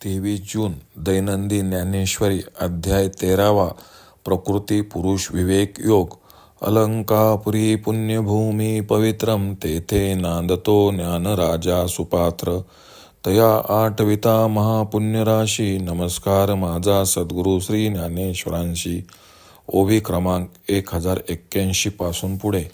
23 जून दैनंदिन ज्ञानेश्वरी अध्याय 13वा प्रकृती पुरुष विवेक योग. अलंकापुरी पुण्यभूमी पवित्रम तेथे नांदतो ज्ञानराजा सुपात्र. तया आठविता महापुण्यराशी नमस्कार माझा सद्गुरू श्री ज्ञानेश्वरांशी. ओवी क्रमांक 1081 पासून पुढे.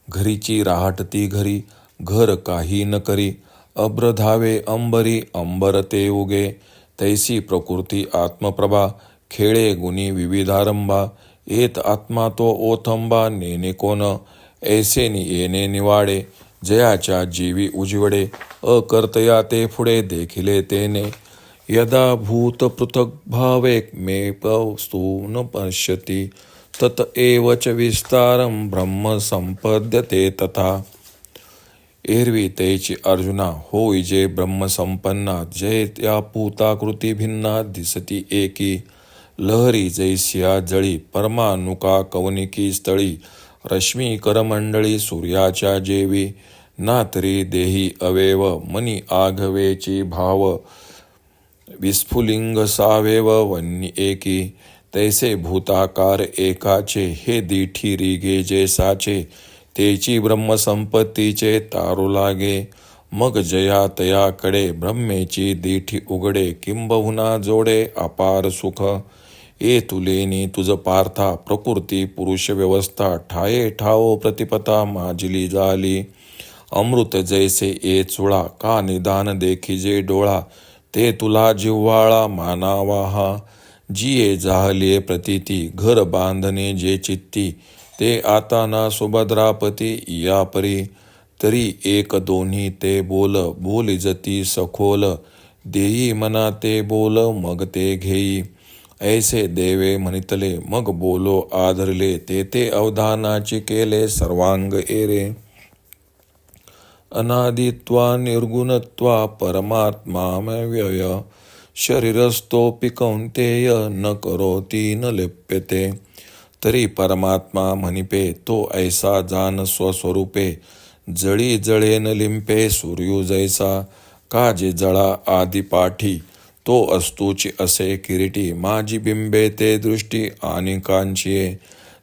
घरीची राहटती घरी घर काही न करी. अभ्र धावे अंबरी अंबर ते उगे. तैसी प्रकृती आत्मप्रभा खेळे गुणी विविधारंभा. येत आत्मा तो ओथंबा नेने कोण ऐसे येणे निवाडे. जयाच्या जीवी उजवडे अकर्तया ते पुढे देखिले तेने. यदा भूत पृथक भावेक मे पस्तु न पश्यति तत एव च विस्तारम ब्रह्म संपद्यते तथा. एरवी तेची अर्जुना होय जे ब्रह्मसंपन्ना जय त्या पूताकृती भिन्ना दिसती एकी. लहरी जैसिया जळी परमानुका कवनिकी स्थळी. रश्मी करमंडळी सूर्याच्या जेवी. नातरी देही अवेव मनी आघवेची भाव. विस्फुलिंग सावेव वन्नी एकी. तैसे भूताकार एकाचे हे दिठी रिगे जे साचे. तेची ब्रह्मसंपत्तीचे तारू लागे. मग जया तयाकडे ब्रह्मेची दिठी उघडे. किंबहुना जोडे अपार सुख. ए तुलेनी तुझ पार्था प्रकृती पुरुष व्यवस्था. ठाये ठाओ प्रतिपता माजली झाली. अमृत जैसे ए चुळा का निदान देखी जे डोळा. ते तुला जिव्हाळा मानावा हा. जिये जाहले प्रतीती घर बांधणे जे चित्ती. ते आता ना सुभद्रापती या परी. तरी एक दोन्ही ते बोल बोल जती सखोल. देई मना ते बोल मग ते घेई. ऐसे देवे म्हणितले मग बोलो आधरले. ते अवधानाची केले सर्वांग एरे. अनादित्वा निर्गुणत्वा परमात्माव्यय. शरीरस्थोपि कौंतेय न करोति न लिप्यते. तरी परमात्मा म्हणिपे तो ऐसा जान स्वस्वरूपे. जळी जळे न लिंपे सूर्यू जैसा. काजे जळा आदी पाठी तो अस्तूची असे किरीटी. माझी बिंबे ते दृष्टी आणि कांचिये.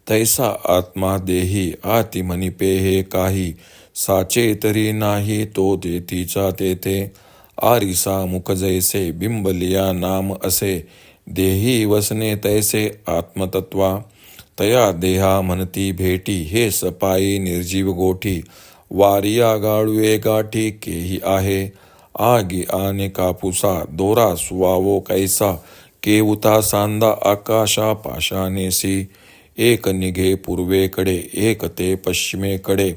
तैसा आत्मा देही आती म्हणिपे हे काही. साचे तरी नाही तो तेथीचा तेथे. आरिसा मुख जैसे बिंबलिया नाम असे. देही वसने तैसे आत्मतत्वा. तया देहा म्हणती भेटी हे सपाई निर्जीव गोठी. वारिया गाळुए गाठी केही आहे. आगी आणि कापुसा दोरा सुवावो कैसा. केवुता सांदा आकाशा पाशानेसी. एक निघे पूर्वेकडे एक ते पश्चिमेकडे.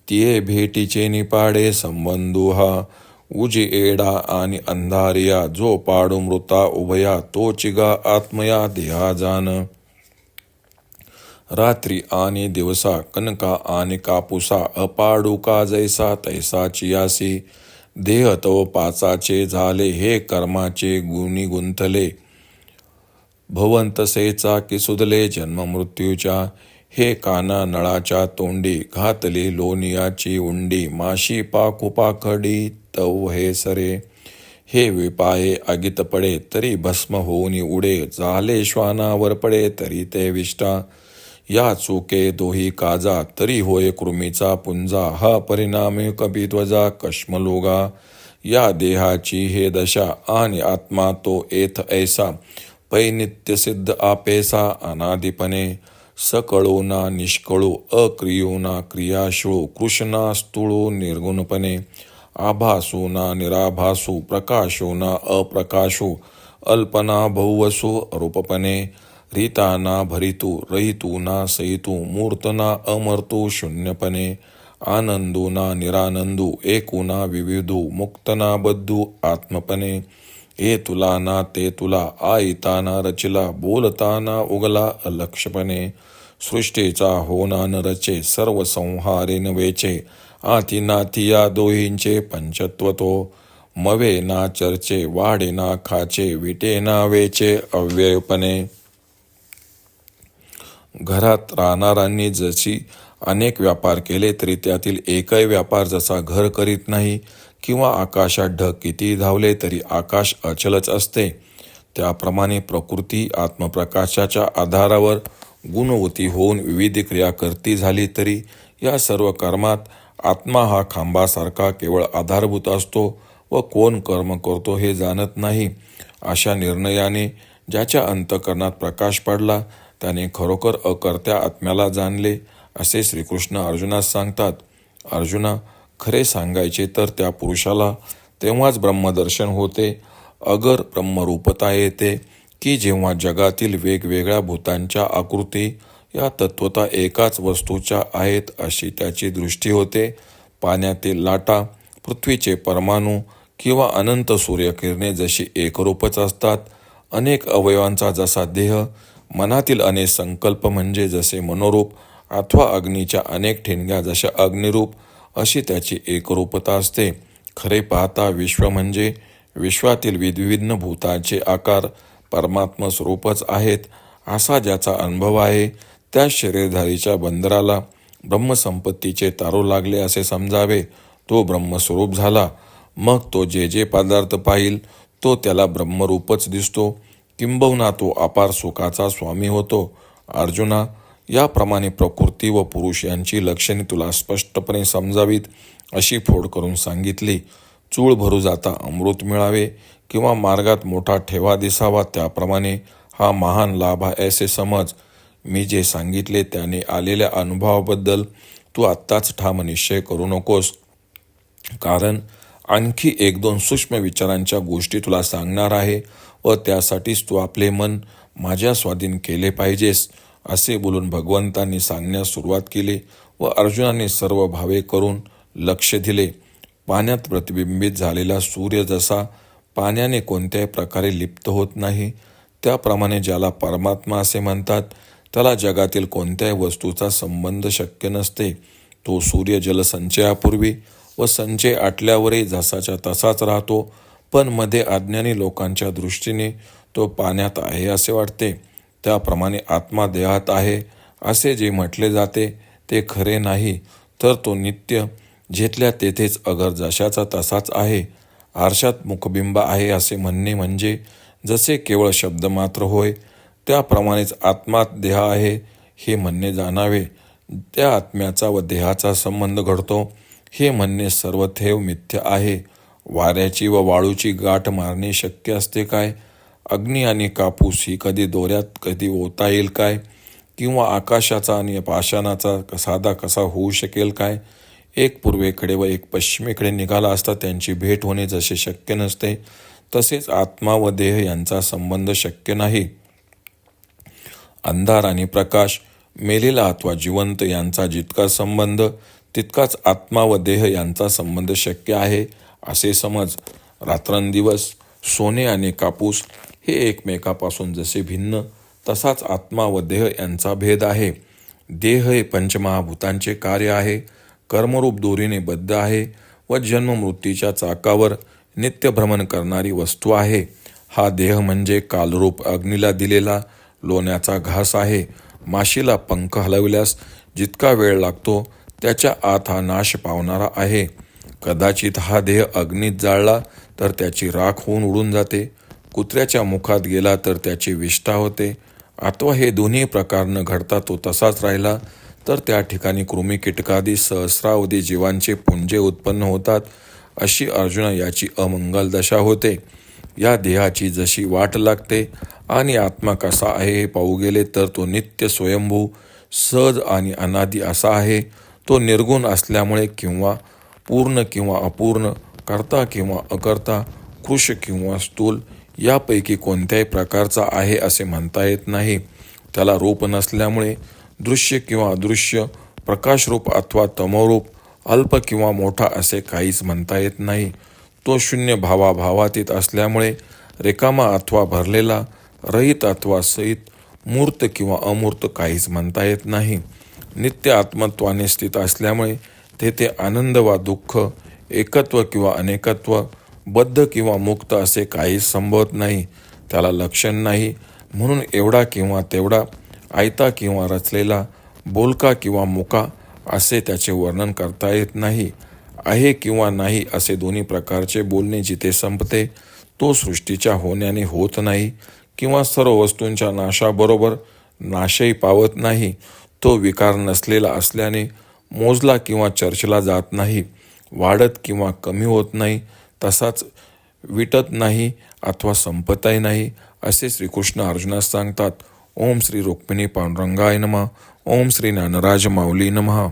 तिये भेटीचे निपाडे संबंधू हा. उजी एडा आणि अंधारिया जो पाडू मृता उभया. तो चिगा आत्मया देहा जान. रात्री आणि दिवसा कनका आणि कापुसा. अपाडू का जैसा तैसा चियासी. देह तो पाचाचे झाले हे कर्माचे गुणी गुंतले. भवंतसेचा की सुधले जन्म मृत्यूच्या. हे काना नळाच्या तोंडी घातली लोनियाची उंडी. माशी पाखडी तव हे सरे. हे विपाये आगीत पडे तरी भस्म होऊनी उडे. झाले श्वानावर पडे तरी ते विष्टा. या चुके दोही काजा तरी होय कृमीचा पुंजा. हा परिणामी कपिध्वजा कश्मलोगा. या देहाची हे दशा आणि आत्मा तो एथ ऐसा. पै नित्य सिद्ध आपेसा अनादिपणे. सकळो ना निष्कळो अक्रियो ना क्रियाशुळो. कृष्णा स्थूळो निर्गुणपणे. आभासो ना निराभासो. प्रकाशो ना अप्रकाशो. अल्पना बहुवसो अरूपपणे. रीता ना भरितू रहितू ना सहितू. मूर्त ना अमर्तू शून्यपणे. आनंदू ना निरानंदू. एकू ना विविधू. मुक्त ना बद्धू आत्मपणे. हे तुला ना ते तुला. आईता ना रचिला. बोलता ना उगला अलक्षपणे. सृष्टीचा होना न रचे सर्व संहारे न वेचे. आती नाती या दोहींचे पंचत्व तो. मवे ना चर्चे वाढे ना खाचे. विटे ना वेचे अव्ययपणे. घरात राहणाऱ्यांनी जशी अनेक व्यापार केले तरी त्यातील एकही व्यापार जसा घर करीत नाही किंवा आकाशात ढग कितीही धावले तरी आकाश अचलच असते, त्याप्रमाणे प्रकृती आत्मप्रकाशाच्या आधारावर गुणवती होऊन विविध क्रिया करती झाली तरी या सर्व कर्मात आत्मा हा खांबासारखा केवळ आधारभूत असतो व कोण कर्म करतो हे जाणत नाही. अशा निर्णयाने ज्याच्या अंतःकरणात प्रकाश पडला त्याने खरोखर अकर्त्या आत्म्याला जाणले, असे श्रीकृष्ण अर्जुनास सांगतात. अर्जुना, खरे सांगायचे तर त्या पुरुषाला तेव्हाच ब्रह्मदर्शन होते, अगर ब्रह्मरूपता येते, की जेव्हा जगातील वेगवेगळ्या भूतांच्या आकृती या तत्वता एकाच वस्तूच्या आहेत अशी त्याची दृष्टी होते. पाण्यातील लाटा, पृथ्वीचे परमाणू किंवा अनंत सूर्यकिरणे जशी एकरूपच असतात, अनेक अवयवांचा जसा देह, मनातील अनेक संकल्प म्हणजे जसे मनोरूप, अथवा अग्नीच्या अनेक ठिणग्या जशा अग्निरूप, अशी त्याची एकरूपता असते. खरे पाहता विश्व म्हणजे विश्वातील विविध भूतांचे आकार परमात्मा स्वरूपच आहेत, असा ज्याचा अनुभव आहे त्या शरीरधारीच्या बंदराला ब्रह्मसंपत्तीचे तारू लागले असे समजावे. तो ब्रह्मस्वरूप झाला. मग तो जे जे पदार्थ पाहिल तो त्याला ब्रह्मरूपच दिसतो, किंबहुना तो अपार सुखाचा स्वामी होतो. अर्जुना, याप्रमाणे प्रकृती व पुरुष यांची लक्षणे तुला स्पष्टपणे समजावीत अशी फोड करून सांगितली. चूळ भरू जाता अमृत मिळावे किंवा मार्गात मोठा ठेवा दिसावा, त्याप्रमाणे हा महान लाभ आहे असे समज. मी जे सांगितले त्याने आलेल्या अनुभवाबद्दल तू आत्ताच ठाम निश्चय करू नकोस, कारण आणखी 1-2 सूक्ष्म विचारांच्या गोष्टी तुला सांगणार आहे व त्यासाठीच तू आपले मन माझ्या स्वाधीन केले पाहिजेस, असे बोलून भगवंतांनी सांगण्यास सुरुवात केली व अर्जुनाने सर्व भावे करून लक्ष दिले. पाण्यात प्रतिबिंबित झालेला सूर्य जसा पाण्याने कोणत्याही प्रकारे लिप्त होत नाही, त्याप्रमाणे ज्याला परमात्मा असे म्हणतात त्याला जगातील कोणत्याही वस्तूचा संबंध शक्य नसते. तो सूर्य जलसंचयापूर्वी व संचय आटल्यावरही जसाच्या तसाच राहतो, पण मध्ये अज्ञानी लोकांच्या दृष्टीने तो पाण्यात आहे असे वाटते. त्याप्रमाणे आत्मा देहात आहे असे जे म्हटले जाते ते खरे नाही, तर तो नित्य जेथल्या तेथेच अगर जशाचा तसाच आहे. आरशात मुखबिंब आहे असे म्हणणे म्हणजे जसे केवळ शब्द मात्र होय, त्याप्रमाणेच आत्मात देह आहे हे म्हणणे जाणावे. त्या आत्म्याचा व देहाचा संबंध घडतो हे म्हणणे सर्वथैव मिथ्य आहे. वाऱ्याची व वाळूची गाठ मारणे शक्य असते काय? अग्नी आणि कापूस ही कधी दोऱ्यात कधी ओता येईल काय? किंवा आकाशाचा आणि पाषाणाचा साधा कसा होऊ शकेल काय? एक पूर्वेकडे व एक पश्चिमेकडे निघाला असता त्यांची भेट होणे जसे शक्य नसते, तसेच आत्मा व देह यांचा संबंध शक्य नाही. अंधार आणि प्रकाश, मेलेला अथवा जिवंत यांचा जितका संबंध तितकाच आत्मा व देह यांचा संबंध शक्य आहे असे समज. रात्रंदिवस, सोने आणि कापूस हे एकमेकापासून जसे भिन्न, तसाच आत्मा व देह यांचा भेद आहे. देह हे पंचमहाभूतांचे कार्य आहे, कर्मरूप दोरीने बद्ध आहे व जन्ममृत्यूच्या चाकावर नित्य भ्रमण करणारी वस्तू आहे. हा देह म्हणजे कालरूप अग्नीला दिलेला लोण्याचा घास आहे. माशीला पंख हलविल्यास जितका वेळ लागतो त्याच्या आत हा नाश पावणारा आहे. कदाचित हा देह अग्नीत जाळला तर त्याची राख होऊन उडून जाते, कुत्र्याच्या मुखात गेला तर त्याची विष्ठा होते, अथवा हे दोन्ही प्रकार न घडता तो तसाच राहिला तर त्या ठिकाणी कृमी कीटकादी सहस्रावधी जीवांचे पुंजे उत्पन्न होतात. अशी अर्जुना याची अमंगल दशा होते. या देहाची जशी वाट लागते आणि आत्मा कसा आहे हे पाहू गेले तर तो नित्य स्वयंभू, सहज आणि अनादी असा आहे. तो निर्गुण असल्यामुळे किंवा पूर्ण किंवा अपूर्ण, कर्ता किंवा अकर्ता, कृश किंवा स्थूल यापैकी कोणत्याही प्रकारचा आहे असे म्हणता येत नाही. त्याला रूप नसल्यामुळे दृश्य किंवा अदृश्य, प्रकाशरूप अथवा तमोरूप, अल्प किंवा मोठा असे काहीच म्हणता येत नाही. तो शून्य भावाभावातीत असल्यामुळे रिकामा अथवा भरलेला, रहित अथवा सहित, मूर्त किंवा अमूर्त काहीच म्हणता येत नाही. नित्य आत्मत्वाने स्थित असल्यामुळे तेथे आनंद वा दुःख, एकत्व किंवा अनेकत्व, बद्ध किंवा मुक्त असे काहीच संभवत नाही. त्याला लक्षण नाही, म्हणून एवढा किंवा तेवढा, आयता किंवा रचलेला, बोलका किंवा मुका असे त्याचे वर्णन करता येत नाही. आहे किंवा नाही असे दोन्ही प्रकारचे बोलणे जिथे संपते तो सृष्टीच्या होण्याने होत नाही किंवा सर्व वस्तूंच्या नाशाबरोबर नाशही पावत नाही. तो विकार नसलेला असल्याने मोजला किंवा चर्चला जात नाही, वाढत किंवा कमी होत नाही, तसाच विटत नाही अथवा संपतही नाही असे श्रीकृष्ण अर्जुनास सांगतात. ओम श्री रुक्मिणी पांडुरंगाय नमः. ओम श्री ज्ञानराज माऊली नमः.